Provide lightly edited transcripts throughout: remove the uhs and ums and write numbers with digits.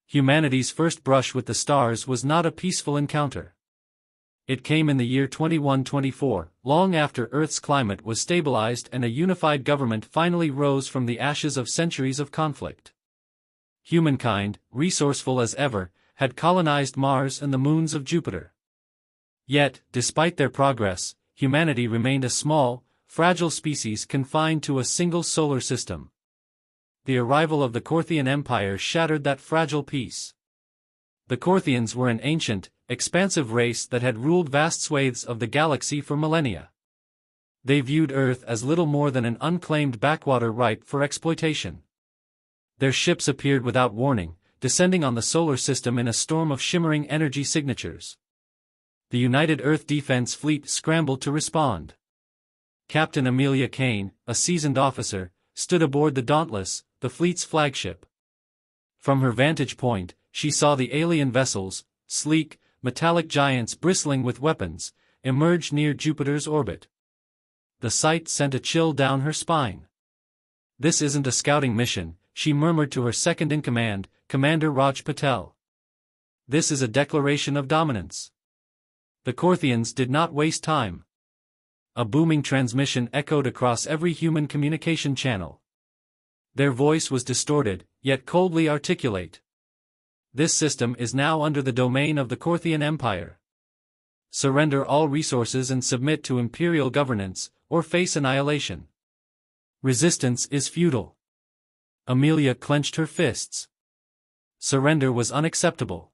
Humanity's first brush with the stars was not a peaceful encounter. It came in the year 2124, long after Earth's climate was stabilized and a unified government finally rose from the ashes of centuries of conflict. Humankind, resourceful as ever, had colonized Mars and the moons of Jupiter. Yet, despite their progress, humanity remained a small, fragile species confined to a single solar system. The arrival of the Korthian Empire shattered that fragile peace. The Korthians were an ancient, expansive race that had ruled vast swathes of the galaxy for millennia. They viewed Earth as little more than an unclaimed backwater ripe for exploitation. Their ships appeared without warning, descending on the solar system in a storm of shimmering energy signatures. The United Earth Defense Fleet scrambled to respond. Captain Amelia Kane, a seasoned officer, stood aboard the Dauntless, the fleet's flagship. From her vantage point, she saw the alien vessels, sleek, metallic giants bristling with weapons, emerge near Jupiter's orbit. The sight sent a chill down her spine. "This isn't a scouting mission," she murmured to her second-in-command, Commander Raj Patel. "This is a declaration of dominance." The Korthians did not waste time. A booming transmission echoed across every human communication channel. Their voice was distorted, yet coldly articulate. "This system is now under the domain of the Korthian Empire. Surrender all resources and submit to imperial governance, or face annihilation. Resistance is futile." Amelia clenched her fists. Surrender was unacceptable.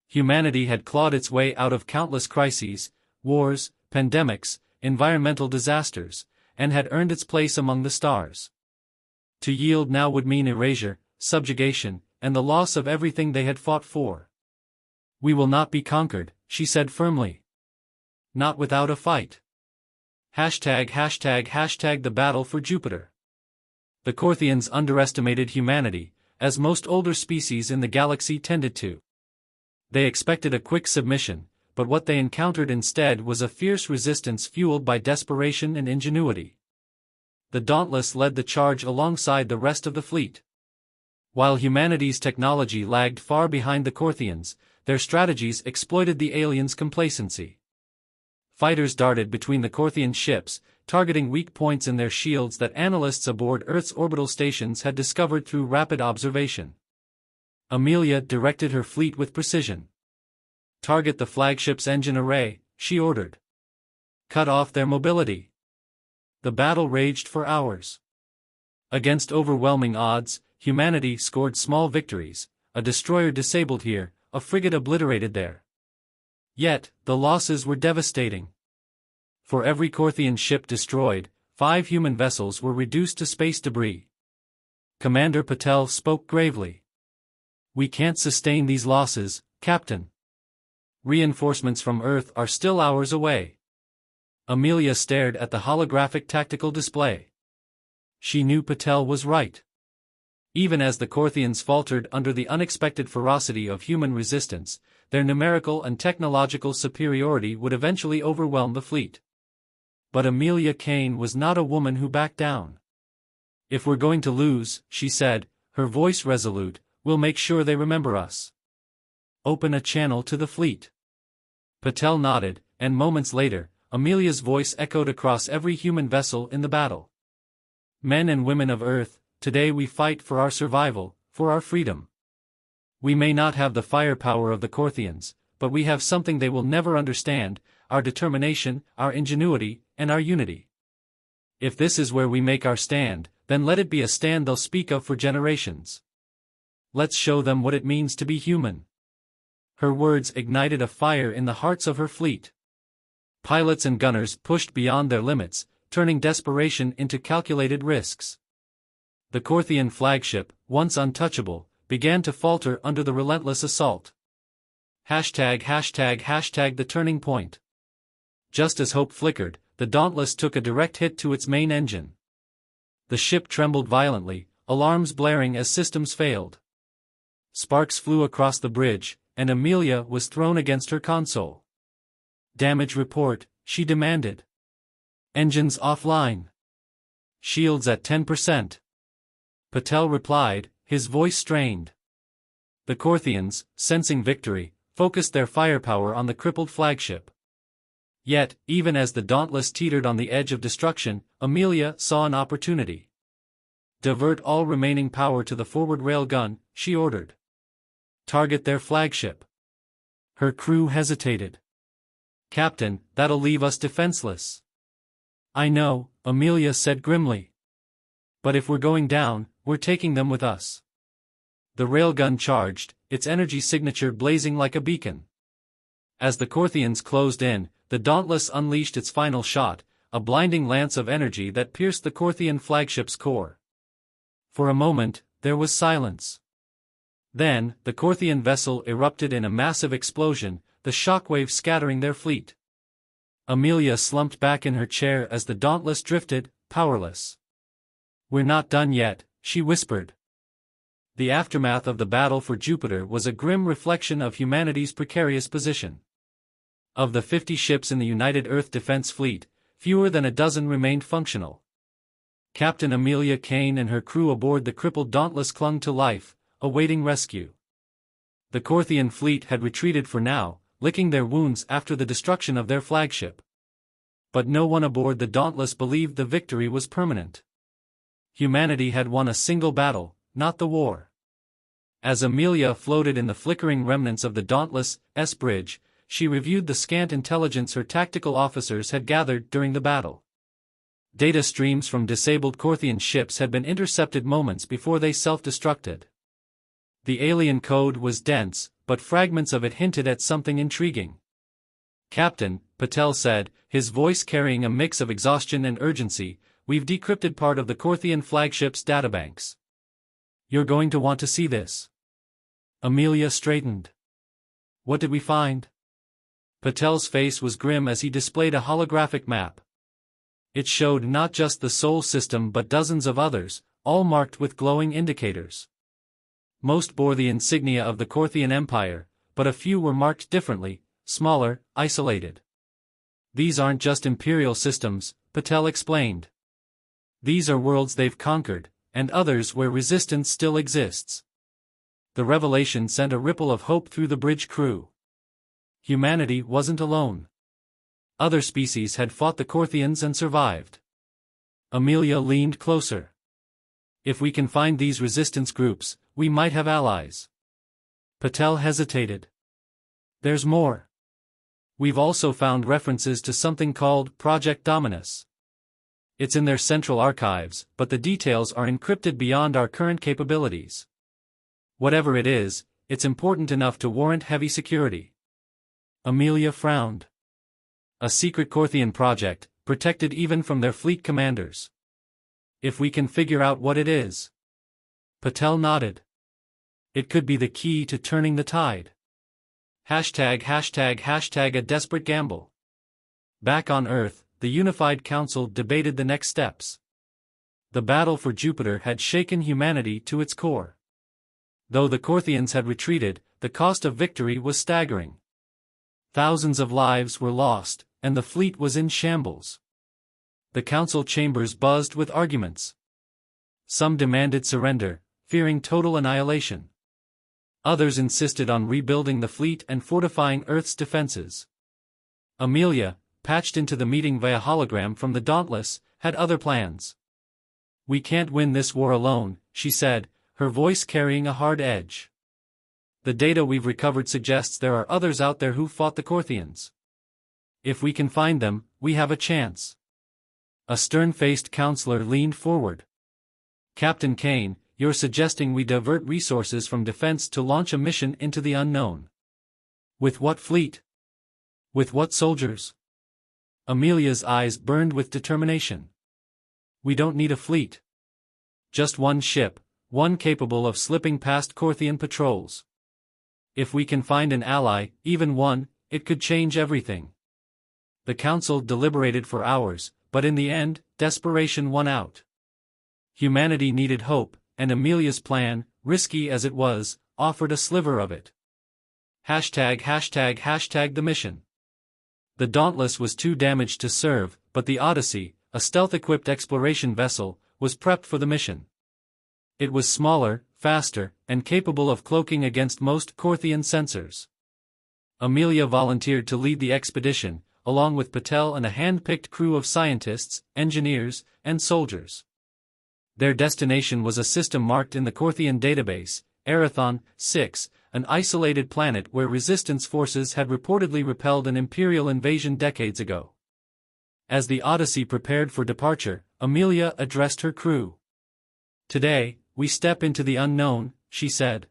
Humanity had clawed its way out of countless crises, wars, pandemics, environmental disasters, and had earned its place among the stars. To yield now would mean erasure, subjugation, and the loss of everything they had fought for. "We will not be conquered," she said firmly. "Not without a fight. ####the battle for Jupiter." The Korthians underestimated humanity, as most older species in the galaxy tended to. They expected a quick submission, but what they encountered instead was a fierce resistance fueled by desperation and ingenuity. The Dauntless led the charge alongside the rest of the fleet. While humanity's technology lagged far behind the Korthians, their strategies exploited the aliens' complacency. Fighters darted between the Korthian ships, targeting weak points in their shields that analysts aboard Earth's orbital stations had discovered through rapid observation. Amelia directed her fleet with precision. "Target the flagship's engine array," she ordered. "Cut off their mobility." The battle raged for hours. Against overwhelming odds, humanity scored small victories, a destroyer disabled here, a frigate obliterated there. Yet, the losses were devastating. For every Korthian ship destroyed, 5 human vessels were reduced to space debris. Commander Patel spoke gravely. "We can't sustain these losses, Captain. Reinforcements from Earth are still hours away." Amelia stared at the holographic tactical display. She knew Patel was right. Even as the Korthians faltered under the unexpected ferocity of human resistance, their numerical and technological superiority would eventually overwhelm the fleet. But Amelia Kane was not a woman who backed down. "If we're going to lose," she said, her voice resolute, "we'll make sure they remember us. Open a channel to the fleet." Patel nodded, and moments later, Amelia's voice echoed across every human vessel in the battle. "Men and women of Earth, today we fight for our survival, for our freedom. We may not have the firepower of the Korthians, but we have something they will never understand: our determination, our ingenuity, and our unity. If this is where we make our stand, then let it be a stand they'll speak of for generations. Let's show them what it means to be human." Her words ignited a fire in the hearts of her fleet. Pilots and gunners pushed beyond their limits, turning desperation into calculated risks. The Korthian flagship, once untouchable, began to falter under the relentless assault. ###the turning point. Just as hope flickered, the Dauntless took a direct hit to its main engine. The ship trembled violently, alarms blaring as systems failed. Sparks flew across the bridge, and Amelia was thrown against her console. "Damage report," she demanded. "Engines offline. Shields at 10%. Patel replied, his voice strained. The Corthians, sensing victory, focused their firepower on the crippled flagship. Yet, even as the Dauntless teetered on the edge of destruction, Amelia saw an opportunity. "Divert all remaining power to the forward railgun," she ordered. "Target their flagship." Her crew hesitated. "Captain, that'll leave us defenseless." "I know," Amelia said grimly. "But if we're going down, we're taking them with us." The railgun charged, its energy signature blazing like a beacon. As the Corthians closed in, the Dauntless unleashed its final shot, a blinding lance of energy that pierced the Corthian flagship's core. For a moment, there was silence. Then, the Corthian vessel erupted in a massive explosion, the shockwave scattering their fleet. Amelia slumped back in her chair as the Dauntless drifted, powerless. "We're not done yet," she whispered. The aftermath of the battle for Jupiter was a grim reflection of humanity's precarious position. Of the 50 ships in the United Earth Defense Fleet, fewer than a dozen remained functional. Captain Amelia Kane and her crew aboard the crippled Dauntless clung to life, awaiting rescue. The Corthian fleet had retreated for now, licking their wounds after the destruction of their flagship. But no one aboard the Dauntless believed the victory was permanent. Humanity had won a single battle, not the war. As Amelia floated in the flickering remnants of the Dauntless' bridge, she reviewed the scant intelligence her tactical officers had gathered during the battle. Data streams from disabled Corthian ships had been intercepted moments before they self-destructed. The alien code was dense, but fragments of it hinted at something intriguing. "Captain," Patel said, his voice carrying a mix of exhaustion and urgency, "we've decrypted part of the Corthian flagship's databanks. You're going to want to see this." Amelia straightened. "What did we find?" Patel's face was grim as he displayed a holographic map. It showed not just the Sol system but dozens of others, all marked with glowing indicators. Most bore the insignia of the Corthian Empire, but a few were marked differently, smaller, isolated. "These aren't just imperial systems," Patel explained. "These are worlds they've conquered, and others where resistance still exists." The revelation sent a ripple of hope through the bridge crew. Humanity wasn't alone. Other species had fought the Corthians and survived. Amelia leaned closer. "If we can find these resistance groups, we might have allies." Patel hesitated. "There's more. We've also found references to something called Project Dominus. It's in their central archives, but the details are encrypted beyond our current capabilities. Whatever it is, it's important enough to warrant heavy security." Amelia frowned. "A secret Corthian project, protected even from their fleet commanders. If we can figure out what it is." Patel nodded. "It could be the key to turning the tide." ####a desperate gamble. Back on Earth, the Unified Council debated the next steps. The battle for Jupiter had shaken humanity to its core. Though the Corthians had retreated, the cost of victory was staggering. Thousands of lives were lost, and the fleet was in shambles. The council chambers buzzed with arguments. Some demanded surrender, fearing total annihilation. Others insisted on rebuilding the fleet and fortifying Earth's defenses. Amelia, patched into the meeting via hologram from the Dauntless, had other plans. "We can't win this war alone," she said, her voice carrying a hard edge. "The data we've recovered suggests there are others out there who fought the Corthians. If we can find them, we have a chance." A stern-faced counselor leaned forward. "Captain Kane, you're suggesting we divert resources from defense to launch a mission into the unknown. With what fleet? With what soldiers?" Amelia's eyes burned with determination. "We don't need a fleet. Just one ship, one capable of slipping past Corthian patrols. If we can find an ally, even one, it could change everything." The council deliberated for hours, but in the end, desperation won out. Humanity needed hope, and Amelia's plan, risky as it was, offered a sliver of it. ###the mission. The Dauntless was too damaged to serve, but the Odyssey, a stealth-equipped exploration vessel, was prepped for the mission. It was smaller, faster, and capable of cloaking against most Korthian sensors. Amelia volunteered to lead the expedition, along with Patel and a hand-picked crew of scientists, engineers, and soldiers. Their destination was a system marked in the Korthian database, Arathon 6, an isolated planet where resistance forces had reportedly repelled an Imperial invasion decades ago. As the Odyssey prepared for departure, Amelia addressed her crew. "Today, we step into the unknown," she said.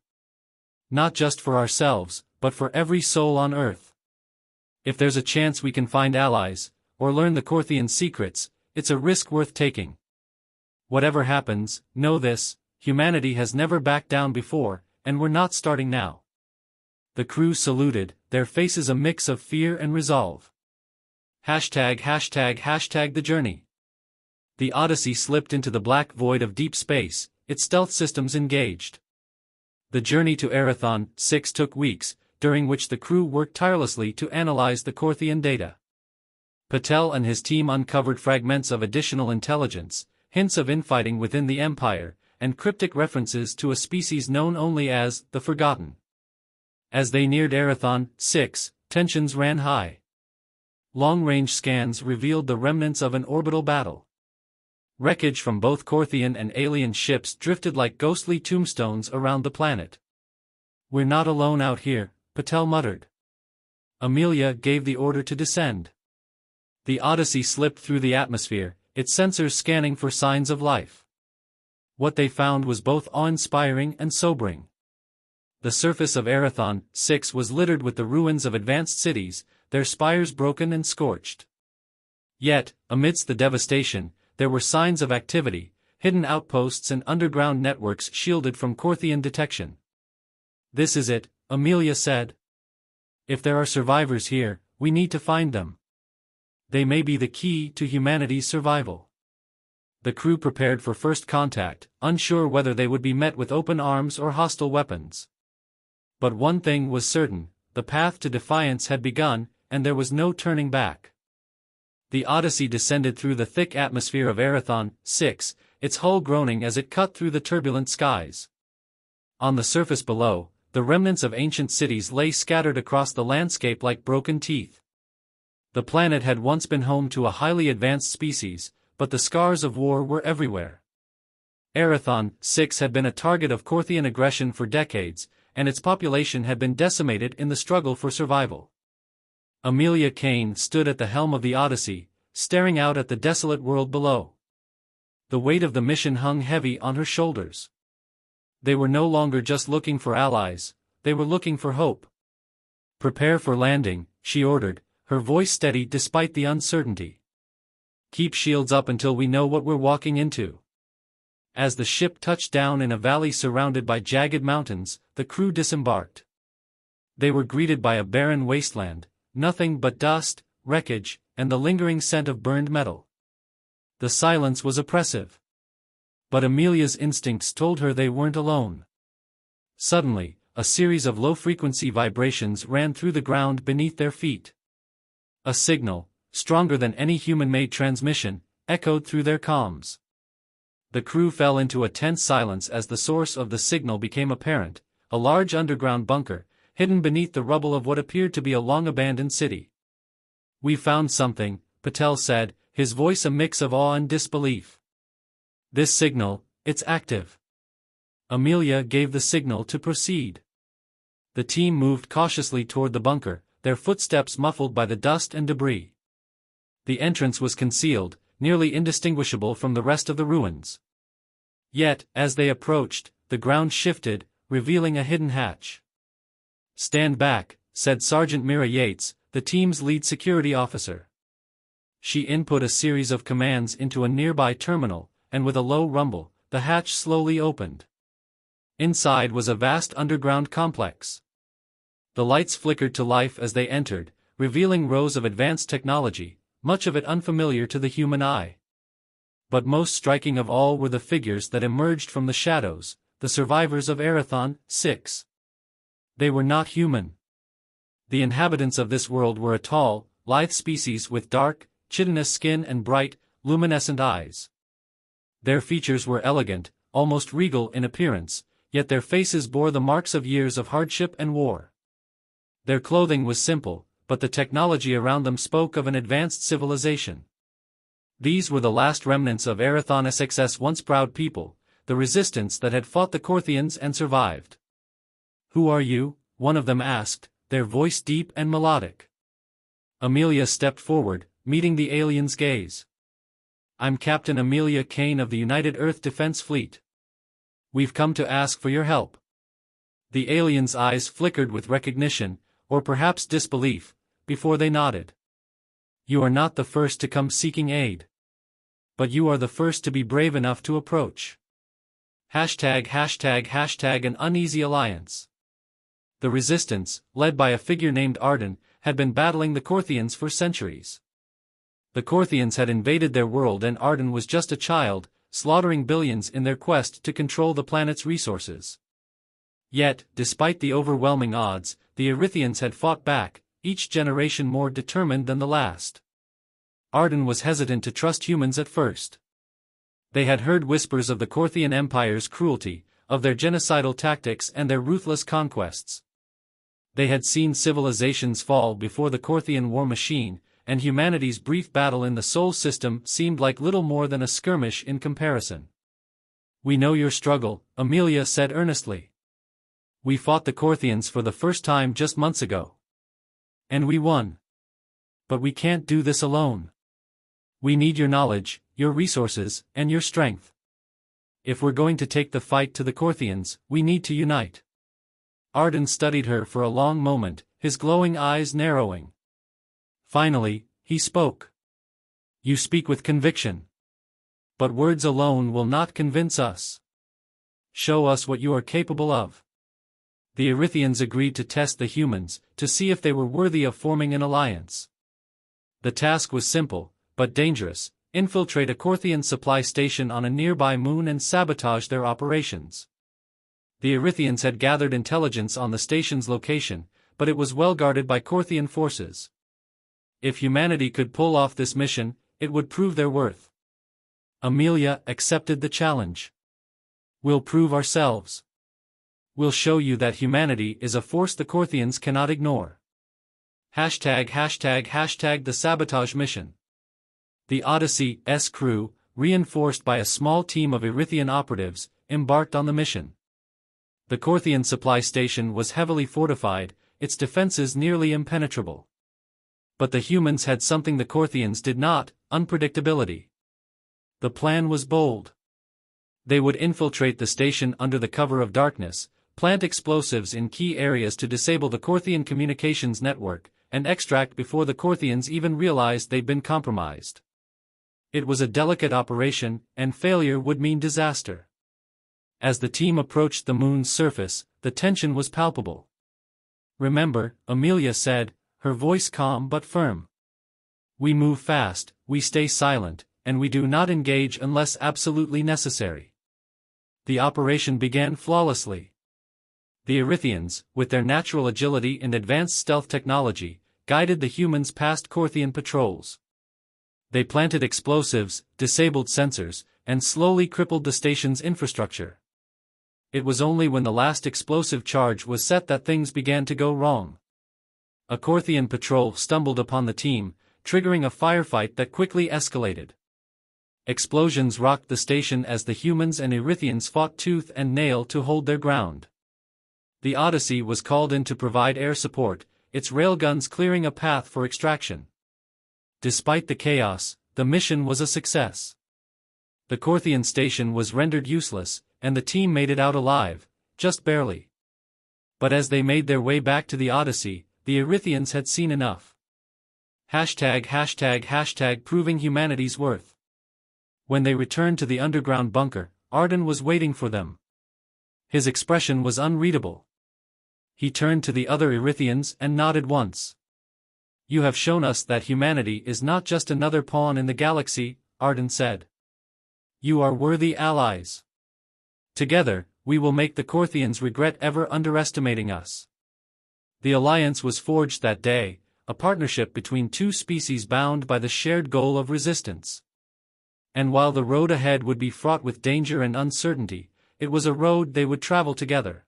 "Not just for ourselves, but for every soul on Earth. If there's a chance we can find allies, or learn the Korthian secrets, it's a risk worth taking. Whatever happens, know this, humanity has never backed down before, and we're not starting now." The crew saluted, their faces a mix of fear and resolve. ###the journey. The Odyssey slipped into the black void of deep space, its stealth systems engaged. The journey to Arathon 6 took weeks, during which the crew worked tirelessly to analyze the Korthian data. Patel and his team uncovered fragments of additional intelligence, hints of infighting within the Empire, and cryptic references to a species known only as the Forgotten. As they neared Arathon 6, tensions ran high. Long-range scans revealed the remnants of an orbital battle. Wreckage from both Korthian and alien ships drifted like ghostly tombstones around the planet. "We're not alone out here," Patel muttered. Amelia gave the order to descend. The Odyssey slipped through the atmosphere, its sensors scanning for signs of life. What they found was both awe-inspiring and sobering. The surface of Arathon 6 was littered with the ruins of advanced cities, their spires broken and scorched. Yet, amidst the devastation, there were signs of activity, hidden outposts and underground networks shielded from Korthian detection. "This is it," Amelia said. "If there are survivors here, we need to find them. They may be the key to humanity's survival." The crew prepared for first contact, unsure whether they would be met with open arms or hostile weapons. But one thing was certain, the path to defiance had begun, and there was no turning back. The Odyssey descended through the thick atmosphere of Arathon 6, its hull groaning as it cut through the turbulent skies. On the surface below, the remnants of ancient cities lay scattered across the landscape like broken teeth. The planet had once been home to a highly advanced species, but the scars of war were everywhere. Arathon 6 had been a target of Korthian aggression for decades, and its population had been decimated in the struggle for survival. Amelia Kane stood at the helm of the Odyssey, staring out at the desolate world below. The weight of the mission hung heavy on her shoulders. They were no longer just looking for allies, they were looking for hope. "Prepare for landing," she ordered, her voice steady despite the uncertainty. "Keep shields up until we know what we're walking into." As the ship touched down in a valley surrounded by jagged mountains, the crew disembarked. They were greeted by a barren wasteland, nothing but dust, wreckage, and the lingering scent of burned metal. The silence was oppressive. But Amelia's instincts told her they weren't alone. Suddenly, a series of low-frequency vibrations ran through the ground beneath their feet. A signal, stronger than any human-made transmission, echoed through their comms. The crew fell into a tense silence as the source of the signal became apparent, a large underground bunker, hidden beneath the rubble of what appeared to be a long-abandoned city. "We found something," Patel said, his voice a mix of awe and disbelief. "This signal, it's active." Amelia gave the signal to proceed. The team moved cautiously toward the bunker, their footsteps muffled by the dust and debris. The entrance was concealed, nearly indistinguishable from the rest of the ruins. Yet, as they approached, the ground shifted, revealing a hidden hatch. "Stand back," said Sergeant Mira Yates, the team's lead security officer. She input a series of commands into a nearby terminal, and with a low rumble, the hatch slowly opened. Inside was a vast underground complex. The lights flickered to life as they entered, revealing rows of advanced technology, much of it unfamiliar to the human eye. But most striking of all were the figures that emerged from the shadows, the survivors of Arathon 6. They were not human. The inhabitants of this world were a tall, lithe species with dark, chitinous skin and bright, luminescent eyes. Their features were elegant, almost regal in appearance, yet their faces bore the marks of years of hardship and war. Their clothing was simple, but the technology around them spoke of an advanced civilization. These were the last remnants of Arathon SX's once proud people, the resistance that had fought the Corthians and survived. "Who are you?" one of them asked, their voice deep and melodic. Amelia stepped forward, meeting the alien's gaze. "I'm Captain Amelia Kane of the United Earth Defense Fleet. We've come to ask for your help." The alien's eyes flickered with recognition, or perhaps disbelief, before they nodded. "You are not the first to come seeking aid. But you are the first to be brave enough to approach. ####an uneasy alliance." The resistance, led by a figure named Arden, had been battling the Corthians for centuries. The Corthians had invaded their world and Arden was just a child, slaughtering billions in their quest to control the planet's resources. Yet, despite the overwhelming odds, the Erythians had fought back, each generation more determined than the last. Arden was hesitant to trust humans at first. They had heard whispers of the Corthian Empire's cruelty, of their genocidal tactics and their ruthless conquests. They had seen civilizations fall before the Corthian war machine, and humanity's brief battle in the Sol system seemed like little more than a skirmish in comparison. "We know your struggle," Amelia said earnestly. "We fought the Corthians for the first time just months ago. And we won. But we can't do this alone. We need your knowledge, your resources, and your strength. If we're going to take the fight to the Corthians, we need to unite." Arden studied her for a long moment, his glowing eyes narrowing. Finally, he spoke. "You speak with conviction. But words alone will not convince us. Show us what you are capable of." The Erythians agreed to test the humans, to see if they were worthy of forming an alliance. The task was simple, but dangerous: infiltrate a Corthian supply station on a nearby moon and sabotage their operations. The Erythians had gathered intelligence on the station's location, but it was well guarded by Corthian forces. If humanity could pull off this mission, it would prove their worth. Amelia accepted the challenge. "We'll prove ourselves. We'll show you that humanity is a force the Corthians cannot ignore." ###the sabotage mission. The Odyssey's crew, reinforced by a small team of Erythian operatives, embarked on the mission. The Corthian supply station was heavily fortified, its defenses nearly impenetrable. But the humans had something the Corthians did not: unpredictability. The plan was bold. They would infiltrate the station under the cover of darkness, plant explosives in key areas to disable the Corthian communications network, and extract before the Corthians even realized they'd been compromised. It was a delicate operation, and failure would mean disaster. As the team approached the moon's surface, the tension was palpable. "Remember," Amelia said, her voice calm but firm. "We move fast, we stay silent, and we do not engage unless absolutely necessary." The operation began flawlessly. The Erythians, with their natural agility and advanced stealth technology, guided the humans past Corthian patrols. They planted explosives, disabled sensors, and slowly crippled the station's infrastructure. It was only when the last explosive charge was set that things began to go wrong. A Corthian patrol stumbled upon the team, triggering a firefight that quickly escalated. Explosions rocked the station as the humans and Erythians fought tooth and nail to hold their ground. The Odyssey was called in to provide air support, its railguns clearing a path for extraction. Despite the chaos, the mission was a success. The Corthian station was rendered useless, and the team made it out alive, just barely. But as they made their way back to the Odyssey, the Erythians had seen enough. #### proving humanity's worth. When they returned to the underground bunker, Arden was waiting for them. His expression was unreadable. He turned to the other Erythians and nodded once. "You have shown us that humanity is not just another pawn in the galaxy," Arden said. "You are worthy allies. Together, we will make the Corthians regret ever underestimating us." The alliance was forged that day, a partnership between two species bound by the shared goal of resistance. And while the road ahead would be fraught with danger and uncertainty, it was a road they would travel together.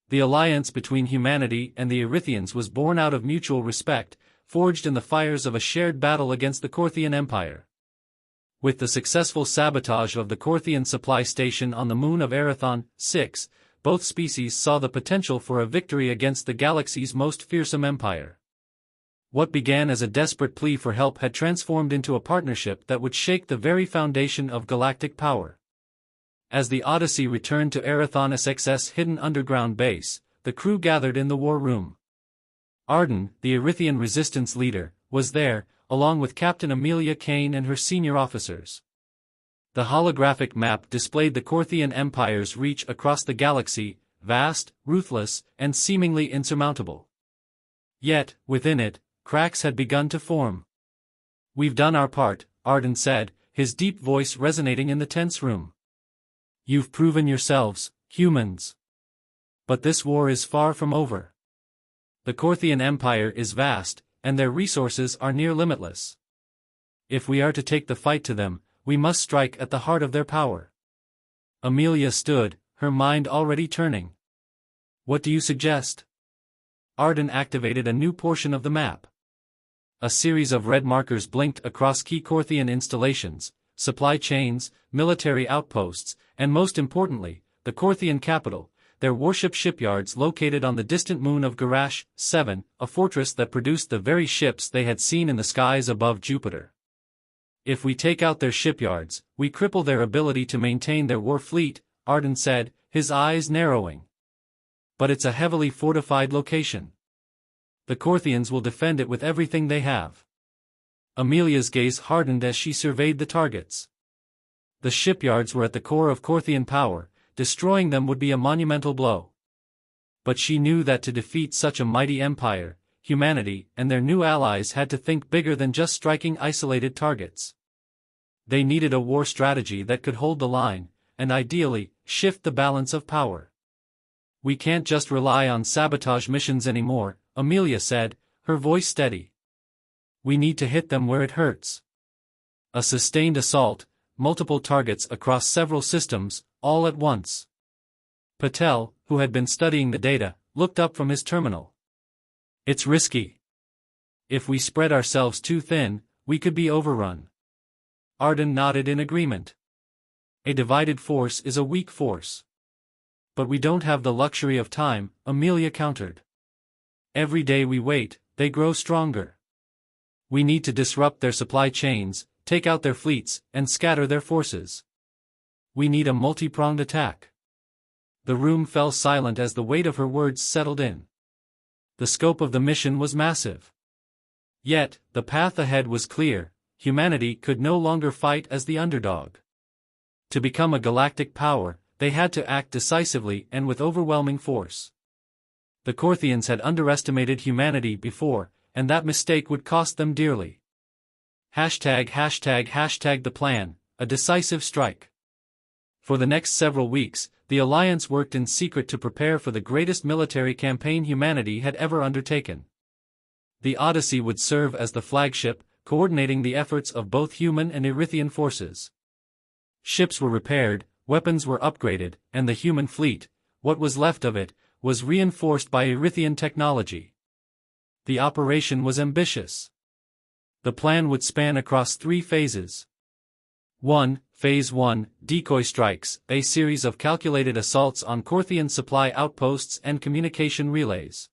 The alliance between humanity and the Erythians was born out of mutual respect, forged in the fires of a shared battle against the Korthian Empire. With the successful sabotage of the Korthian supply station on the moon of Erathon 6, both species saw the potential for a victory against the galaxy's most fearsome empire. What began as a desperate plea for help had transformed into a partnership that would shake the very foundation of galactic power. As the Odyssey returned to Erathon SX's hidden underground base, the crew gathered in the war room. Arden, the Erythian resistance leader, was there, along with Captain Amelia Kane and her senior officers. The holographic map displayed the Korthian Empire's reach across the galaxy, vast, ruthless, and seemingly insurmountable. Yet, within it, cracks had begun to form. "We've done our part," Arden said, his deep voice resonating in the tense room. "You've proven yourselves, humans. But this war is far from over. The Korthian Empire is vast, and their resources are near limitless. If we are to take the fight to them, we must strike at the heart of their power." Amelia stood, her mind already turning. "What do you suggest?" Arden activated a new portion of the map. A series of red markers blinked across key Korthian installations, supply chains, military outposts, and most importantly, the Korthian capital, their warship shipyards located on the distant moon of Garash 7, a fortress that produced the very ships they had seen in the skies above Jupiter. "If we take out their shipyards, we cripple their ability to maintain their war fleet," Arden said, his eyes narrowing. "But it's a heavily fortified location. The Korthians will defend it with everything they have." Amelia's gaze hardened as she surveyed the targets. The shipyards were at the core of Korthian power, destroying them would be a monumental blow. But she knew that to defeat such a mighty empire, humanity and their new allies had to think bigger than just striking isolated targets. They needed a war strategy that could hold the line, and ideally, shift the balance of power. "We can't just rely on sabotage missions anymore," Amelia said, her voice steady. "We need to hit them where it hurts." A sustained assault, multiple targets across several systems, all at once. Patel, who had been studying the data, looked up from his terminal. "It's risky. If we spread ourselves too thin, we could be overrun." Arden nodded in agreement. "A divided force is a weak force." "But we don't have the luxury of time," Amelia countered. "Every day we wait, they grow stronger. We need to disrupt their supply chains, take out their fleets, and scatter their forces. We need a multi-pronged attack." The room fell silent as the weight of her words settled in. The scope of the mission was massive. Yet, the path ahead was clear: humanity could no longer fight as the underdog. To become a galactic power, they had to act decisively and with overwhelming force. The Korthians had underestimated humanity before, and that mistake would cost them dearly. ###the plan, a decisive strike. For the next several weeks, the Alliance worked in secret to prepare for the greatest military campaign humanity had ever undertaken. The Odyssey would serve as the flagship, coordinating the efforts of both human and Erythian forces. Ships were repaired, weapons were upgraded, and the human fleet, what was left of it, was reinforced by Erythian technology. The operation was ambitious. The plan would span across 3 phases. 1. Phase 1, Decoy Strikes, a series of calculated assaults on Korthian supply outposts and communication relays.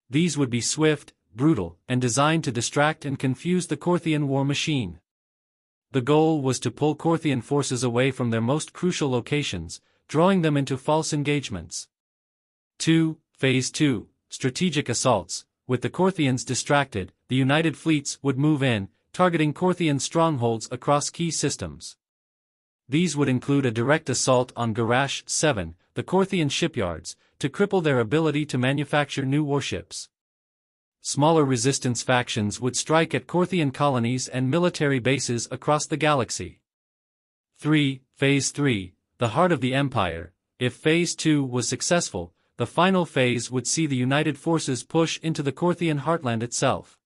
These would be swift, brutal, and designed to distract and confuse the Korthian war machine. The goal was to pull Korthian forces away from their most crucial locations, drawing them into false engagements. 2. Phase 2, Strategic Assaults. With the Korthians distracted, the United Fleets would move in, targeting Korthian strongholds across key systems. These would include a direct assault on Garash 7, the Korthian shipyards, to cripple their ability to manufacture new warships. Smaller resistance factions would strike at Korthian colonies and military bases across the galaxy. 3. Phase 3, the heart of the Empire. If Phase 2 was successful, the final phase would see the United Forces push into the Korthian heartland itself.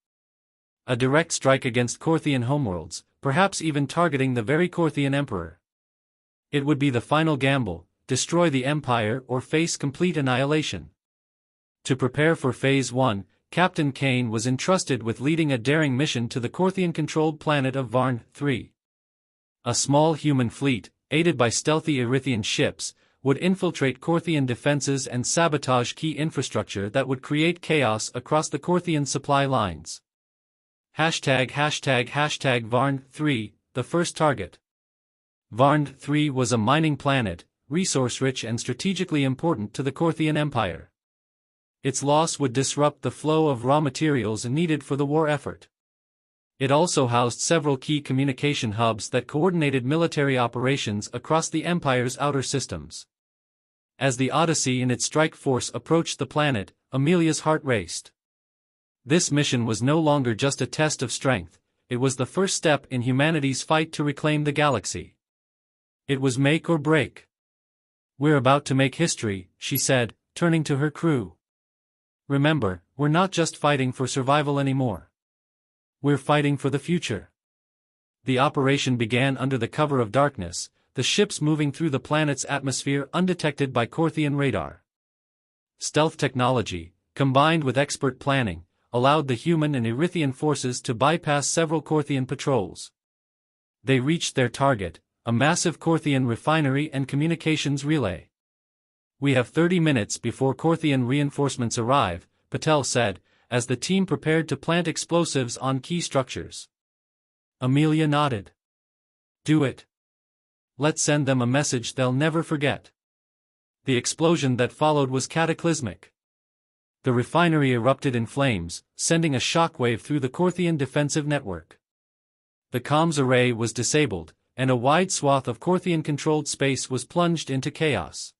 A direct strike against Korthian homeworlds, perhaps even targeting the very Korthian Emperor. It would be the final gamble, destroy the Empire or face complete annihilation. To prepare for Phase 1, Captain Kane was entrusted with leading a daring mission to the Korthian-controlled planet of Varn 3. A small human fleet, aided by stealthy Erythian ships, would infiltrate Korthian defenses and sabotage key infrastructure that would create chaos across the Korthian supply lines. Varn 3, the first target. Varn 3 was a mining planet, resource-rich and strategically important to the Korthian Empire. Its loss would disrupt the flow of raw materials needed for the war effort. It also housed several key communication hubs that coordinated military operations across the Empire's outer systems. As the Odyssey and its strike force approached the planet, Amelia's heart raced. This mission was no longer just a test of strength, it was the first step in humanity's fight to reclaim the galaxy. It was make or break. "We're about to make history," she said, turning to her crew. "Remember, we're not just fighting for survival anymore. We're fighting for the future." The operation began under the cover of darkness, the ships moving through the planet's atmosphere undetected by Korthian radar. Stealth technology, combined with expert planning, allowed the human and Erythian forces to bypass several Korthian patrols. They reached their target, a massive Korthian refinery and communications relay. "We have 30 minutes before Korthian reinforcements arrive," Patel said, as the team prepared to plant explosives on key structures. Amelia nodded. "Do it. Let's send them a message they'll never forget." The explosion that followed was cataclysmic. The refinery erupted in flames, sending a shockwave through the Korthian defensive network. The comms array was disabled, and a wide swath of Korthian-controlled space was plunged into chaos.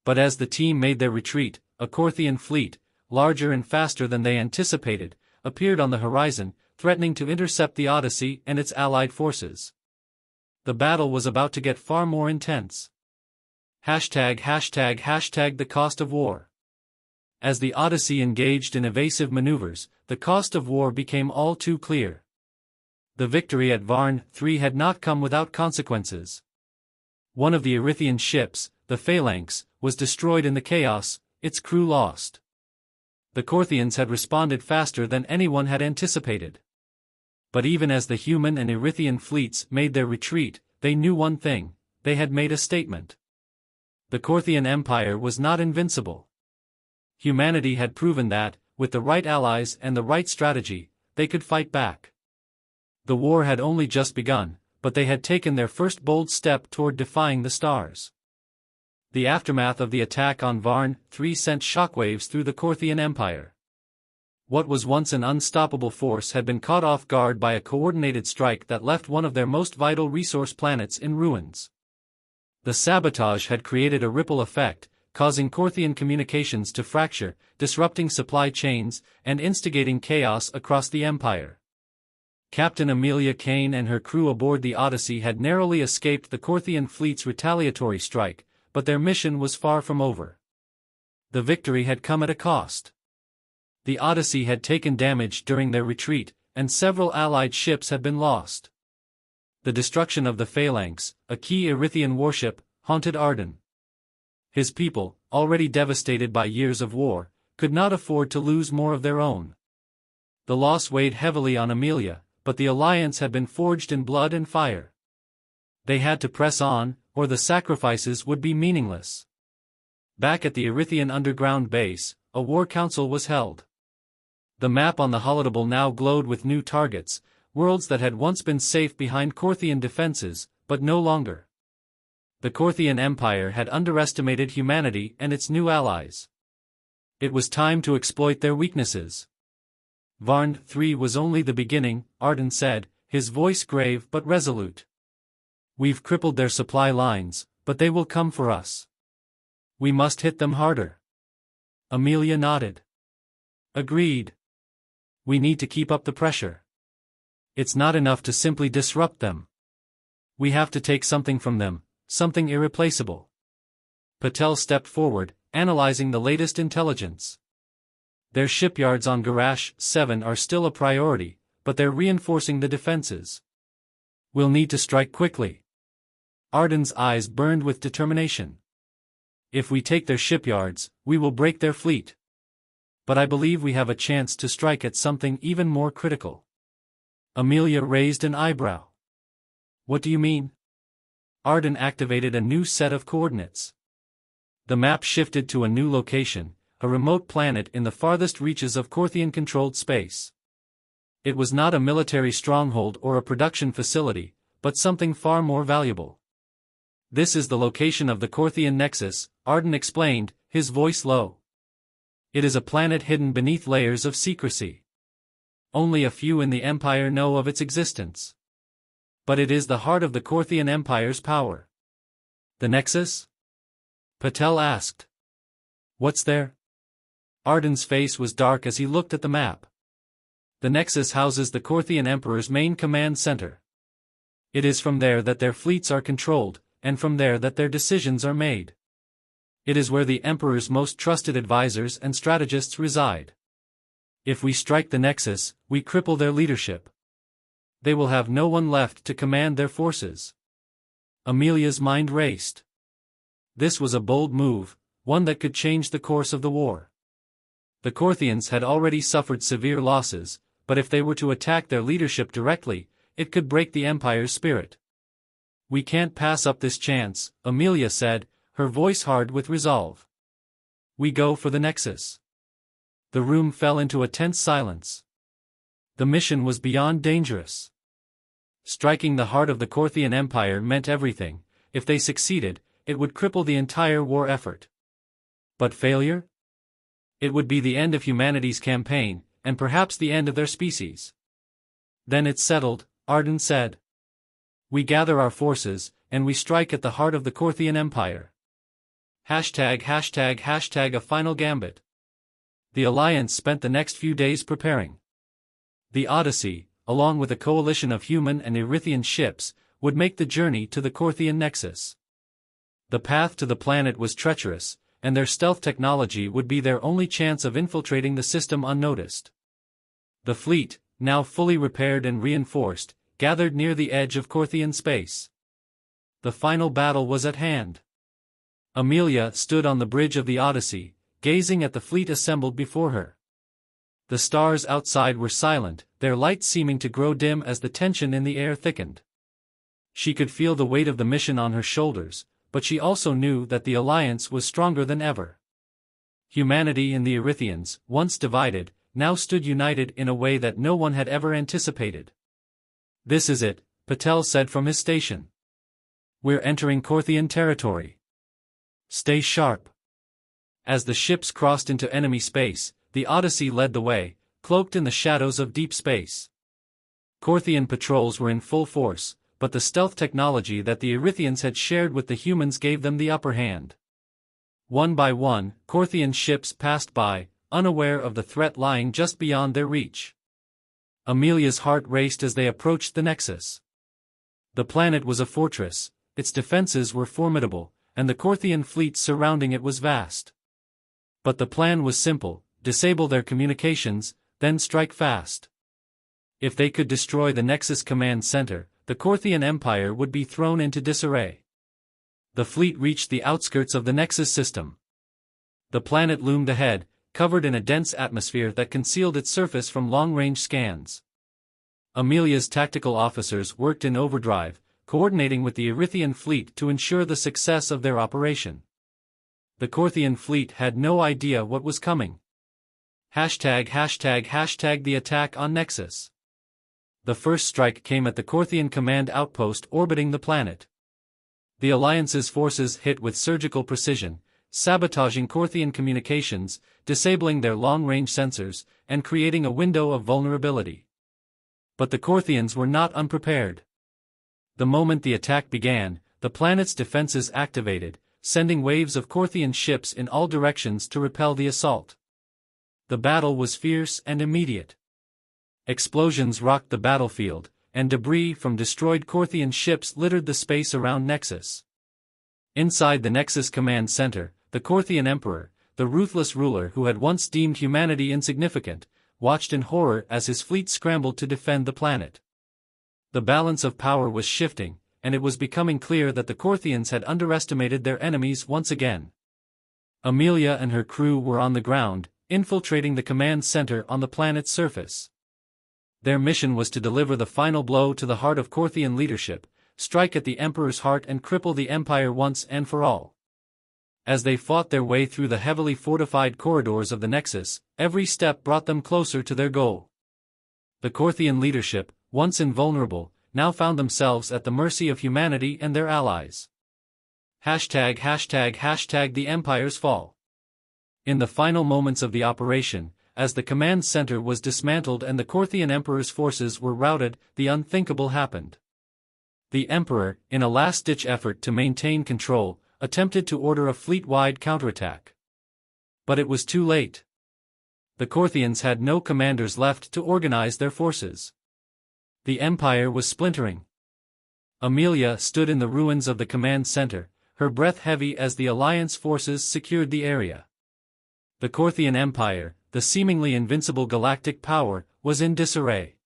But as the team made their retreat, a Korthian fleet, larger and faster than they anticipated, appeared on the horizon, threatening to intercept the Odyssey and its allied forces. The battle was about to get far more intense. The cost of war. As the Odyssey engaged in evasive maneuvers, the cost of war became all too clear. The victory at Varn 3 had not come without consequences. One of the Erythian ships, the Phalanx, was destroyed in the chaos, its crew lost. The Korthians had responded faster than anyone had anticipated. But even as the human and Erythian fleets made their retreat, they knew one thing: they had made a statement. The Korthian Empire was not invincible. Humanity had proven that, with the right allies and the right strategy, they could fight back. The war had only just begun, but they had taken their first bold step toward defying the stars. The aftermath of the attack on Varn 3 sent shockwaves through the Korthian Empire. What was once an unstoppable force had been caught off guard by a coordinated strike that left one of their most vital resource planets in ruins. The sabotage had created a ripple effect, causing Korthian communications to fracture, disrupting supply chains, and instigating chaos across the Empire. Captain Amelia Kane and her crew aboard the Odyssey had narrowly escaped the Korthian fleet's retaliatory strike, but their mission was far from over. The victory had come at a cost. The Odyssey had taken damage during their retreat, and several allied ships had been lost. The destruction of the Phalanx, a key Erythian warship, haunted Arden. His people, already devastated by years of war, could not afford to lose more of their own. The loss weighed heavily on Amelia, but the alliance had been forged in blood and fire. They had to press on, or the sacrifices would be meaningless. Back at the Erythian underground base, a war council was held. The map on the holotable now glowed with new targets, worlds that had once been safe behind Korthian defenses, but no longer. The Korthian Empire had underestimated humanity and its new allies. It was time to exploit their weaknesses. Varn 3 was only the beginning, Arden said, his voice grave but resolute. We've crippled their supply lines, but they will come for us. We must hit them harder. Amelia nodded. Agreed. We need to keep up the pressure. It's not enough to simply disrupt them. We have to take something from them, something irreplaceable. Patel stepped forward, analyzing the latest intelligence. Their shipyards on Garage 7 are still a priority, but they're reinforcing the defenses. We'll need to strike quickly. Arden's eyes burned with determination. If we take their shipyards, we will break their fleet. But I believe we have a chance to strike at something even more critical. Amelia raised an eyebrow. What do you mean? Arden activated a new set of coordinates. The map shifted to a new location, a remote planet in the farthest reaches of Corthian-controlled space. It was not a military stronghold or a production facility, but something far more valuable. This is the location of the Corthian Nexus, Arden explained, his voice low. It is a planet hidden beneath layers of secrecy. Only a few in the Empire know of its existence. But it is the heart of the Corthian Empire's power. The Nexus? Patel asked. What's there? Arden's face was dark as he looked at the map. The Nexus houses the Corthian Emperor's main command center. It is from there that their fleets are controlled, and from there that their decisions are made. It is where the Emperor's most trusted advisors and strategists reside. If we strike the Nexus, we cripple their leadership. They will have no one left to command their forces. Amelia's mind raced. This was a bold move, one that could change the course of the war. The Corthians had already suffered severe losses, but if they were to attack their leadership directly, it could break the Empire's spirit. We can't pass up this chance, Amelia said, her voice hard with resolve. We go for the Nexus. The room fell into a tense silence. The mission was beyond dangerous. Striking the heart of the Corthian Empire meant everything. If they succeeded, it would cripple the entire war effort. But failure? It would be the end of humanity's campaign, and perhaps the end of their species. Then it's settled, Arden said. We gather our forces, and we strike at the heart of the Corthian Empire. ### a final gambit. The Alliance spent the next few days preparing. The Odyssey, along with a coalition of human and Erythian ships, would make the journey to the Corthian Nexus. The path to the planet was treacherous, and their stealth technology would be their only chance of infiltrating the system unnoticed. The fleet, now fully repaired and reinforced, gathered near the edge of Corthian space. The final battle was at hand. Amelia stood on the bridge of the Odyssey, gazing at the fleet assembled before her. The stars outside were silent, their light seeming to grow dim as the tension in the air thickened. She could feel the weight of the mission on her shoulders, but she also knew that the Alliance was stronger than ever. Humanity and the Erythians, once divided, now stood united in a way that no one had ever anticipated. This is it, Patel said from his station. We're entering Corthian territory. Stay sharp. As the ships crossed into enemy space, the Odyssey led the way, cloaked in the shadows of deep space. Corthian patrols were in full force, but the stealth technology that the Erythians had shared with the humans gave them the upper hand. One by one, Corthian ships passed by, unaware of the threat lying just beyond their reach. Amelia's heart raced as they approached the Nexus. The planet was a fortress, its defenses were formidable, and the Corthian fleet surrounding it was vast. But the plan was simple: disable their communications, then strike fast. If they could destroy the Nexus command center, the Corthian Empire would be thrown into disarray. The fleet reached the outskirts of the Nexus system. The planet loomed ahead, covered in a dense atmosphere that concealed its surface from long-range scans. Amelia's tactical officers worked in overdrive, coordinating with the Erythian fleet to ensure the success of their operation. The Corthian fleet had no idea what was coming. ### the attack on Nexus. The first strike came at the Corthian command outpost orbiting the planet. The Alliance's forces hit with surgical precision, sabotaging Corthian communications, disabling their long-range sensors, and creating a window of vulnerability. But the Corthians were not unprepared. The moment the attack began, the planet's defenses activated, sending waves of Corthian ships in all directions to repel the assault. The battle was fierce and immediate. Explosions rocked the battlefield, and debris from destroyed Corthian ships littered the space around Nexus. Inside the Nexus command center, the Corthian Emperor, the ruthless ruler who had once deemed humanity insignificant, watched in horror as his fleet scrambled to defend the planet. The balance of power was shifting, and it was becoming clear that the Corthians had underestimated their enemies once again. Amelia and her crew were on the ground, infiltrating the command center on the planet's surface. Their mission was to deliver the final blow to the heart of Corthian leadership, strike at the Emperor's heart and cripple the Empire once and for all. As they fought their way through the heavily fortified corridors of the Nexus, every step brought them closer to their goal. The Corthian leadership, once invulnerable, now found themselves at the mercy of humanity and their allies. ###the Empire's fall. In the final moments of the operation, as the command center was dismantled and the Corthian Emperor's forces were routed, the unthinkable happened. The Emperor, in a last-ditch effort to maintain control, attempted to order a fleet-wide counterattack. But it was too late. The Corthians had no commanders left to organize their forces. The Empire was splintering. Amelia stood in the ruins of the command center, her breath heavy as the Alliance forces secured the area. The Corthian Empire, the seemingly invincible galactic power, was in disarray.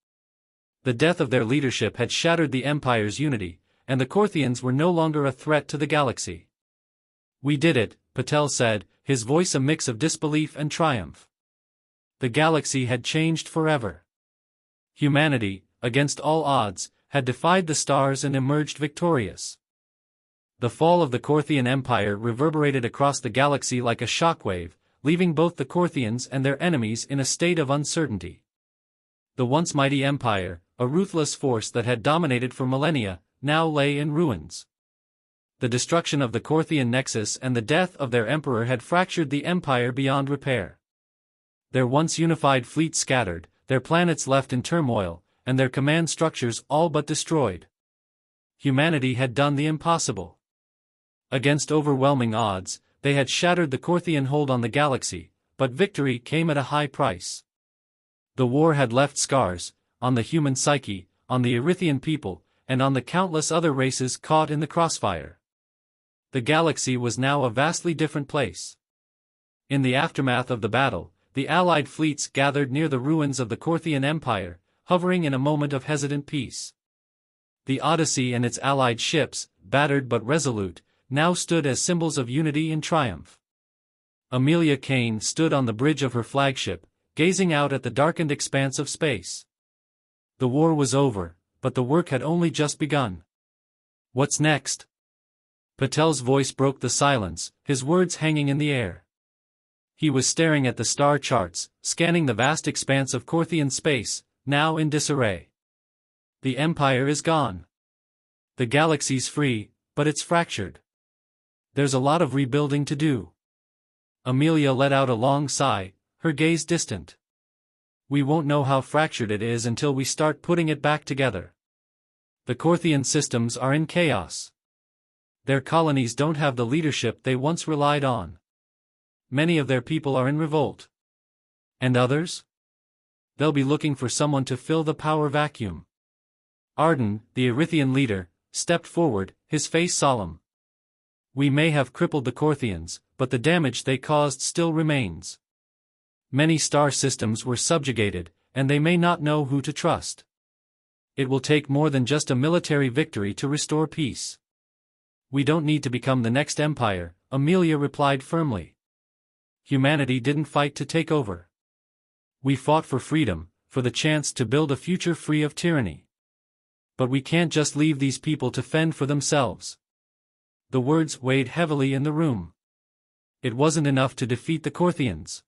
The death of their leadership had shattered the Empire's unity, and the Corthians were no longer a threat to the galaxy. "We did it," Patel said, his voice a mix of disbelief and triumph. The galaxy had changed forever. Humanity, against all odds, had defied the stars and emerged victorious. The fall of the Corthian Empire reverberated across the galaxy like a shockwave, leaving both the Corthians and their enemies in a state of uncertainty. The once mighty Empire, a ruthless force that had dominated for millennia, now lay in ruins. The destruction of the Corthian Nexus and the death of their emperor had fractured the Empire beyond repair. Their once unified fleet scattered, their planets left in turmoil, and their command structures all but destroyed. Humanity had done the impossible. Against overwhelming odds, they had shattered the Corthian hold on the galaxy, but victory came at a high price. The war had left scars, on the human psyche, on the Erythian people, and on the countless other races caught in the crossfire. The galaxy was now a vastly different place. In the aftermath of the battle, the Allied fleets gathered near the ruins of the Corthian Empire, hovering in a moment of hesitant peace. The Odyssey and its allied ships, battered but resolute, now stood as symbols of unity and triumph. Amelia Kane stood on the bridge of her flagship, gazing out at the darkened expanse of space. The war was over, but the work had only just begun. "What's next?" Patel's voice broke the silence, his words hanging in the air. He was staring at the star charts, scanning the vast expanse of Corthian space, now in disarray. The Empire is gone. The galaxy's free, but it's fractured. There's a lot of rebuilding to do. Amelia let out a long sigh, her gaze distant. "We won't know how fractured it is until we start putting it back together. The Corthian systems are in chaos. Their colonies don't have the leadership they once relied on. Many of their people are in revolt. And others? They'll be looking for someone to fill the power vacuum." Arden, the Erythian leader, stepped forward, his face solemn. "We may have crippled the Corthians, but the damage they caused still remains. Many star systems were subjugated, and they may not know who to trust. It will take more than just a military victory to restore peace." "We don't need to become the next empire," Amelia replied firmly. "Humanity didn't fight to take over. We fought for freedom, for the chance to build a future free of tyranny. But we can't just leave these people to fend for themselves." The words weighed heavily in the room. It wasn't enough to defeat the Corthians.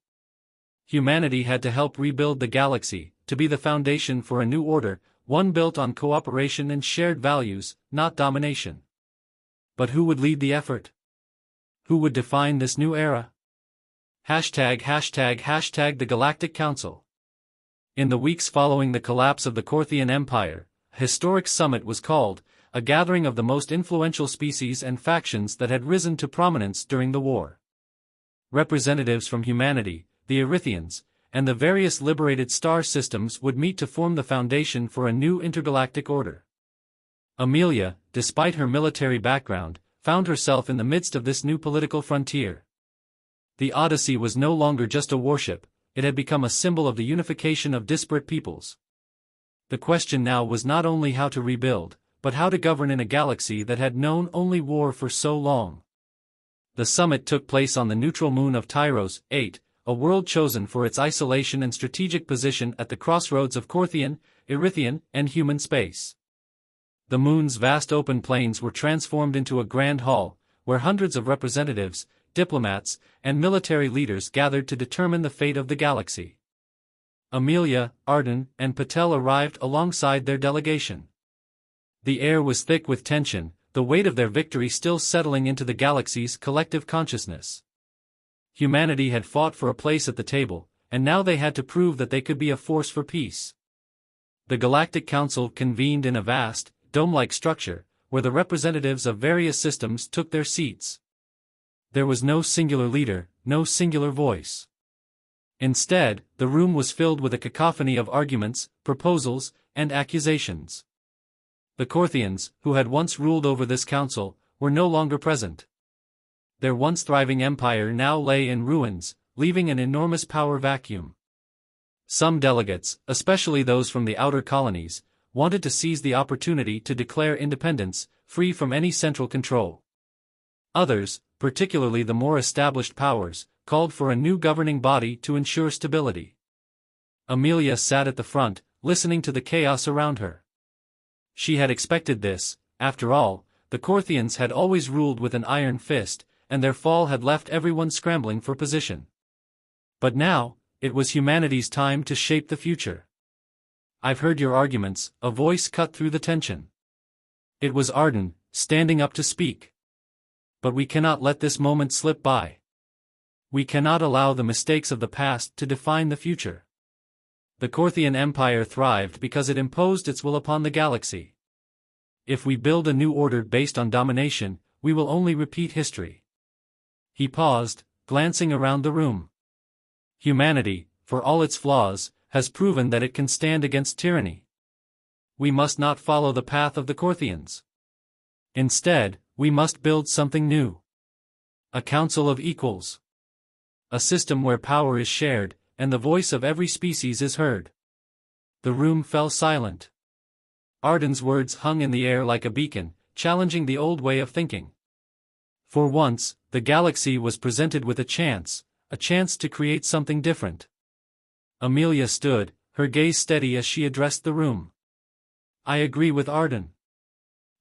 Humanity had to help rebuild the galaxy, to be the foundation for a new order, one built on cooperation and shared values, not domination. But who would lead the effort? Who would define this new era? ###the Galactic Council. In the weeks following the collapse of the Corthian Empire, a historic summit was called, a gathering of the most influential species and factions that had risen to prominence during the war. Representatives from humanity, the Erythians, and the various liberated star systems would meet to form the foundation for a new intergalactic order. Amelia, despite her military background, found herself in the midst of this new political frontier. The Odyssey was no longer just a warship, it had become a symbol of the unification of disparate peoples. The question now was not only how to rebuild, but how to govern in a galaxy that had known only war for so long. The summit took place on the neutral moon of Tyros, 8, a world chosen for its isolation and strategic position at the crossroads of Korthian, Erythian, and human space. The moon's vast open plains were transformed into a grand hall, where hundreds of representatives, diplomats, and military leaders gathered to determine the fate of the galaxy. Amelia, Arden, and Patel arrived alongside their delegation. The air was thick with tension, the weight of their victory still settling into the galaxy's collective consciousness. Humanity had fought for a place at the table, and now they had to prove that they could be a force for peace. The Galactic Council convened in a vast, dome-like structure, where the representatives of various systems took their seats. There was no singular leader, no singular voice. Instead, the room was filled with a cacophony of arguments, proposals, and accusations. The Korthians, who had once ruled over this council, were no longer present. Their once thriving empire now lay in ruins, leaving an enormous power vacuum. Some delegates, especially those from the outer colonies, wanted to seize the opportunity to declare independence, free from any central control. Others, particularly the more established powers, called for a new governing body to ensure stability. Amelia sat at the front, listening to the chaos around her. She had expected this. After all, the Korthians had always ruled with an iron fist, and their fall had left everyone scrambling for position. But now, it was humanity's time to shape the future. "I've heard your arguments," a voice cut through the tension. It was Arden, standing up to speak. "But we cannot let this moment slip by. We cannot allow the mistakes of the past to define the future. The Korthian Empire thrived because it imposed its will upon the galaxy. If we build a new order based on domination, we will only repeat history." He paused, glancing around the room. Humanity, for all its flaws, has proven that it can stand against tyranny. We must not follow the path of the Korthians. Instead, we must build something new. A council of equals. A system where power is shared, and the voice of every species is heard. The room fell silent. Arden's words hung in the air like a beacon, challenging the old way of thinking. For once, the galaxy was presented with a chance to create something different. Amelia stood, her gaze steady as she addressed the room. "I agree with Arden.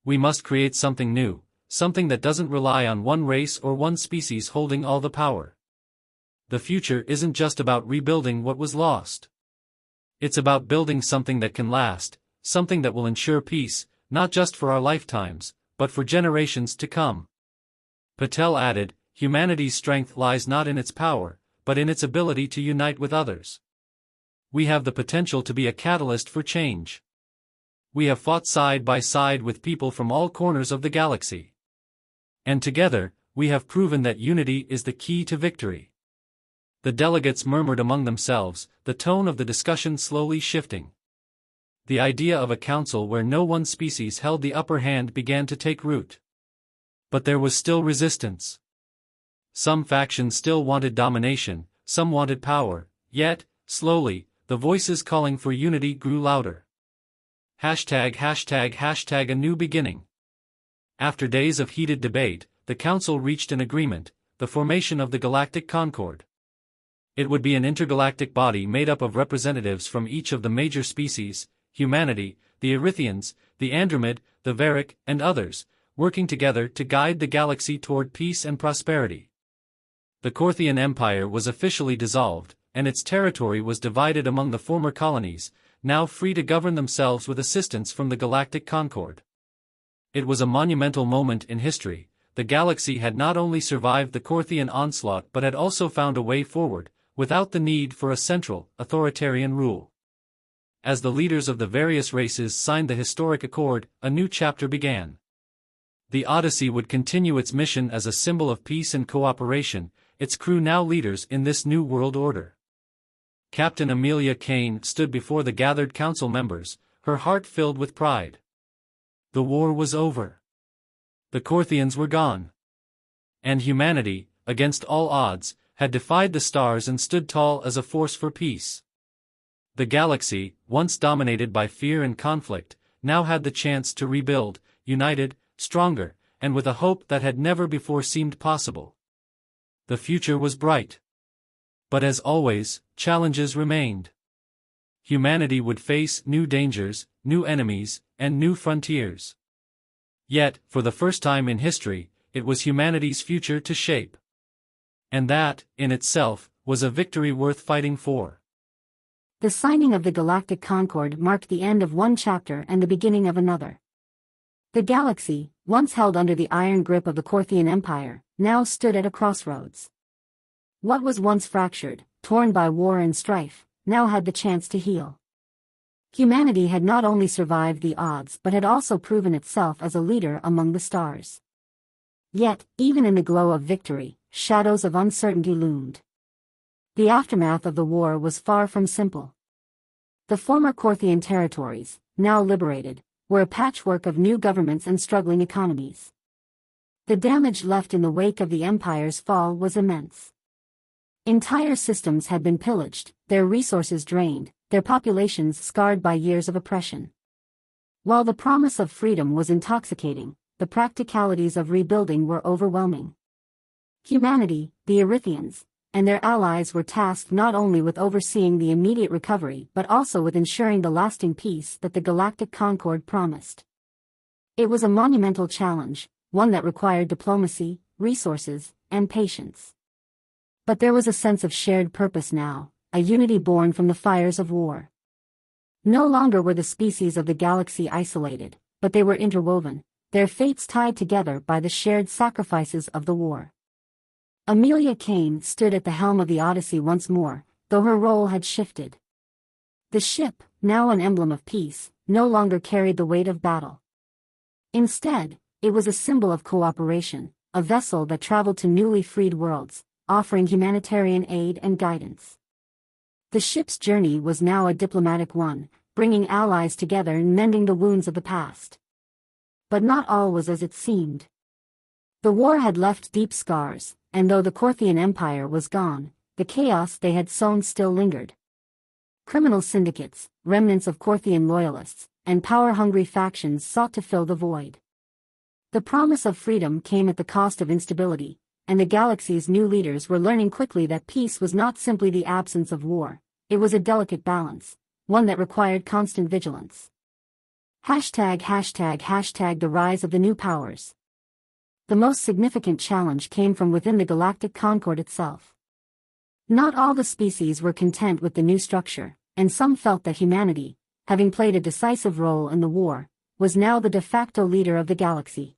We must create something new, something that doesn't rely on one race or one species holding all the power. The future isn't just about rebuilding what was lost. It's about building something that can last, something that will ensure peace, not just for our lifetimes, but for generations to come." Patel added, "Humanity's strength lies not in its power, but in its ability to unite with others. We have the potential to be a catalyst for change. We have fought side by side with people from all corners of the galaxy. And together, we have proven that unity is the key to victory." The delegates murmured among themselves, the tone of the discussion slowly shifting. The idea of a council where no one species held the upper hand began to take root. But there was still resistance. Some factions still wanted domination, some wanted power, yet, slowly, the voices calling for unity grew louder. #### a new beginning. After days of heated debate, the council reached an agreement: the formation of the Galactic Concord. It would be an intergalactic body made up of representatives from each of the major species: humanity, the Erythians, the Andromed, the Varic, and others, working together to guide the galaxy toward peace and prosperity. The Korthian Empire was officially dissolved, and its territory was divided among the former colonies, now free to govern themselves with assistance from the Galactic Concord. It was a monumental moment in history. The galaxy had not only survived the Korthian onslaught but had also found a way forward, without the need for a central, authoritarian rule. As the leaders of the various races signed the historic accord, a new chapter began. The Odyssey would continue its mission as a symbol of peace and cooperation, its crew now leaders in this new world order. Captain Amelia Kane stood before the gathered council members, her heart filled with pride. The war was over. The Korthians were gone. And humanity, against all odds, had defied the stars and stood tall as a force for peace. The galaxy, once dominated by fear and conflict, now had the chance to rebuild, united, stronger, and with a hope that had never before seemed possible. The future was bright. But as always, challenges remained. Humanity would face new dangers, new enemies, and new frontiers. Yet, for the first time in history, it was humanity's future to shape. And that, in itself, was a victory worth fighting for. The signing of the Galactic Concord marked the end of one chapter and the beginning of another. The galaxy, once held under the iron grip of the Korthian Empire, now stood at a crossroads. What was once fractured, torn by war and strife, now had the chance to heal. Humanity had not only survived the odds but had also proven itself as a leader among the stars. Yet, even in the glow of victory, shadows of uncertainty loomed. The aftermath of the war was far from simple. The former Korthian territories, now liberated, were a patchwork of new governments and struggling economies. The damage left in the wake of the Empire's fall was immense. Entire systems had been pillaged, their resources drained, their populations scarred by years of oppression. While the promise of freedom was intoxicating, the practicalities of rebuilding were overwhelming. Humanity, the Erythians, and their allies were tasked not only with overseeing the immediate recovery but also with ensuring the lasting peace that the Galactic Concord promised. It was a monumental challenge, one that required diplomacy, resources, and patience. But there was a sense of shared purpose now, a unity born from the fires of war. No longer were the species of the galaxy isolated, but they were interwoven, their fates tied together by the shared sacrifices of the war. Amelia Kane stood at the helm of the Odyssey once more, though her role had shifted. The ship, now an emblem of peace, no longer carried the weight of battle. Instead, it was a symbol of cooperation, a vessel that traveled to newly freed worlds, offering humanitarian aid and guidance. The ship's journey was now a diplomatic one, bringing allies together and mending the wounds of the past. But not all was as it seemed. The war had left deep scars, and though the Korthian Empire was gone, the chaos they had sown still lingered. Criminal syndicates, remnants of Korthian loyalists, and power-hungry factions sought to fill the void. The promise of freedom came at the cost of instability, and the galaxy's new leaders were learning quickly that peace was not simply the absence of war, it was a delicate balance, one that required constant vigilance. #### The rise of the new powers. The most significant challenge came from within the Galactic Concord itself. Not all the species were content with the new structure, and some felt that humanity, having played a decisive role in the war, was now the de facto leader of the galaxy.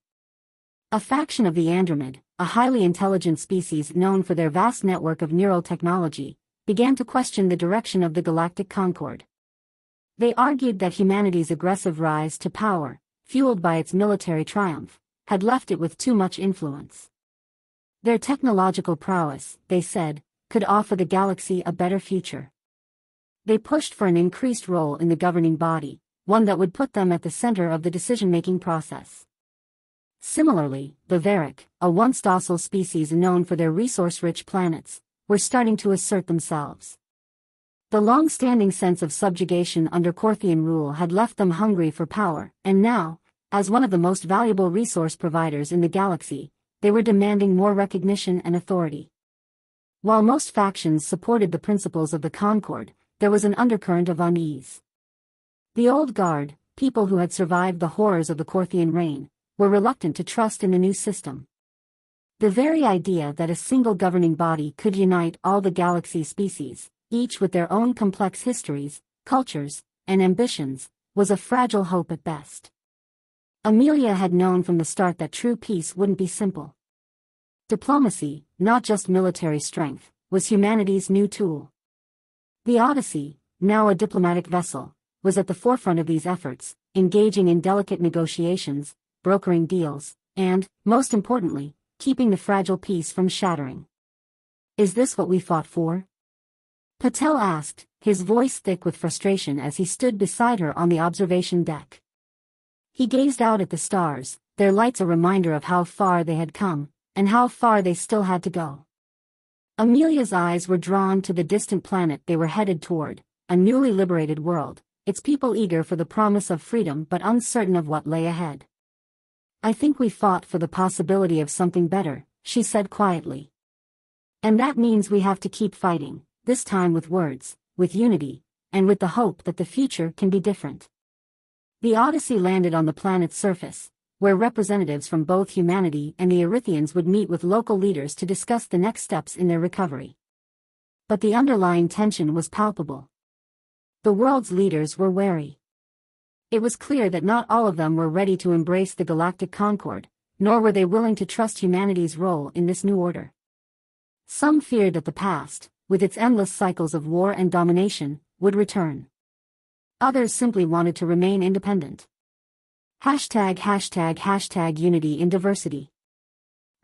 A faction of the Andromed, a highly intelligent species known for their vast network of neural technology, began to question the direction of the Galactic Concord. They argued that humanity's aggressive rise to power, fueled by its military triumph, had left it with too much influence. Their technological prowess, they said, could offer the galaxy a better future. They pushed for an increased role in the governing body, one that would put them at the center of the decision-making process. Similarly, the Varick, a once docile species known for their resource-rich planets, were starting to assert themselves. The long-standing sense of subjugation under Korthian rule had left them hungry for power, and now, as one of the most valuable resource providers in the galaxy, they were demanding more recognition and authority. While most factions supported the principles of the Concord, there was an undercurrent of unease. The old guard, people who had survived the horrors of the Korthian reign, were reluctant to trust in the new system. The very idea that a single governing body could unite all the galaxy species, each with their own complex histories, cultures, and ambitions, was a fragile hope at best. Amelia had known from the start that true peace wouldn't be simple. Diplomacy, not just military strength, was humanity's new tool. The Odyssey, now a diplomatic vessel, was at the forefront of these efforts, engaging in delicate negotiations, brokering deals, and, most importantly, keeping the fragile peace from shattering. "Is this what we fought for?" Patel asked, his voice thick with frustration as he stood beside her on the observation deck. He gazed out at the stars, their lights a reminder of how far they had come, and how far they still had to go. Amelia's eyes were drawn to the distant planet they were headed toward, a newly liberated world, its people eager for the promise of freedom but uncertain of what lay ahead. "I think we fought for the possibility of something better," she said quietly. And that means we have to keep fighting, this time with words, with unity, and with the hope that the future can be different. The Odyssey landed on the planet's surface, where representatives from both humanity and the Erythians would meet with local leaders to discuss the next steps in their recovery. But the underlying tension was palpable. The world's leaders were wary. It was clear that not all of them were ready to embrace the Galactic Concord, nor were they willing to trust humanity's role in this new order. Some feared that the past, with its endless cycles of war and domination, would return. Others simply wanted to remain independent. ###Unity in diversity.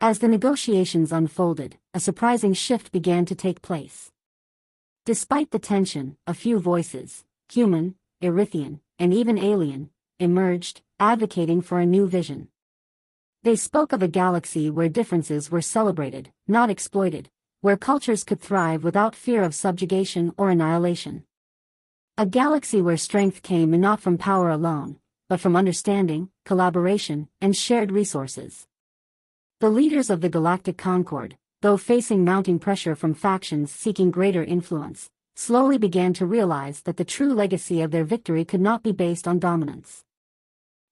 As the negotiations unfolded, a surprising shift began to take place. Despite the tension, a few voices, human, Erythian, and even alien, emerged, advocating for a new vision. They spoke of a galaxy where differences were celebrated, not exploited, where cultures could thrive without fear of subjugation or annihilation. A galaxy where strength came not from power alone, but from understanding, collaboration, and shared resources. The leaders of the Galactic Concord, though facing mounting pressure from factions seeking greater influence, slowly began to realize that the true legacy of their victory could not be based on dominance.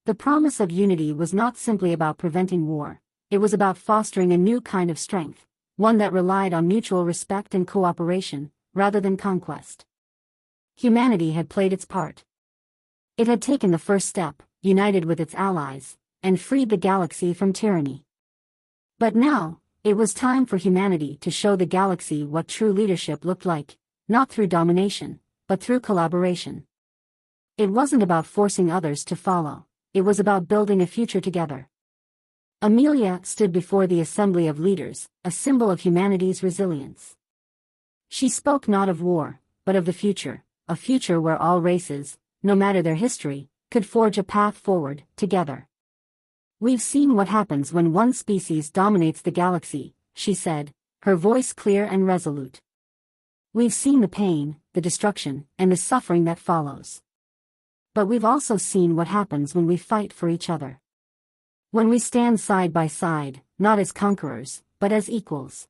The promise of unity was not simply about preventing war, it was about fostering a new kind of strength, one that relied on mutual respect and cooperation, rather than conquest. Humanity had played its part. It had taken the first step, united with its allies, and freed the galaxy from tyranny. But now, it was time for humanity to show the galaxy what true leadership looked like, not through domination, but through collaboration. It wasn't about forcing others to follow, it was about building a future together. Amelia stood before the assembly of leaders, a symbol of humanity's resilience. She spoke not of war, but of the future, a future where all races, no matter their history, could forge a path forward, together. "We've seen what happens when one species dominates the galaxy," she said, her voice clear and resolute. "We've seen the pain, the destruction, and the suffering that follows. But we've also seen what happens when we fight for each other. When we stand side by side, not as conquerors, but as equals.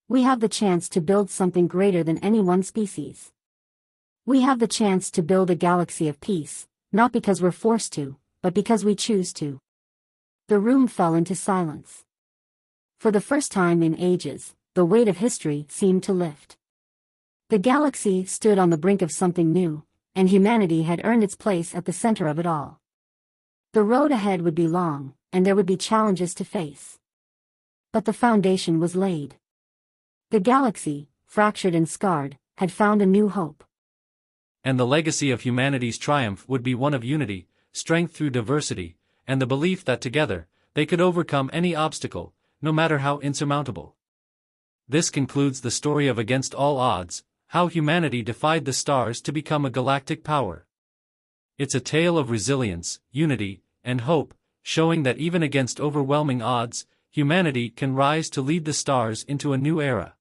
We have the chance to build something greater than any one species. We have the chance to build a galaxy of peace, not because we're forced to, but because we choose to." The room fell into silence. For the first time in ages, the weight of history seemed to lift. The galaxy stood on the brink of something new, and humanity had earned its place at the center of it all. The road ahead would be long, and there would be challenges to face. But the foundation was laid. The galaxy, fractured and scarred, had found a new hope. And the legacy of humanity's triumph would be one of unity, strength through diversity, and the belief that together, they could overcome any obstacle, no matter how insurmountable. This concludes the story of Against All Odds, how humanity defied the stars to become a galactic power. It's a tale of resilience, unity, and hope, showing that even against overwhelming odds, humanity can rise to lead the stars into a new era.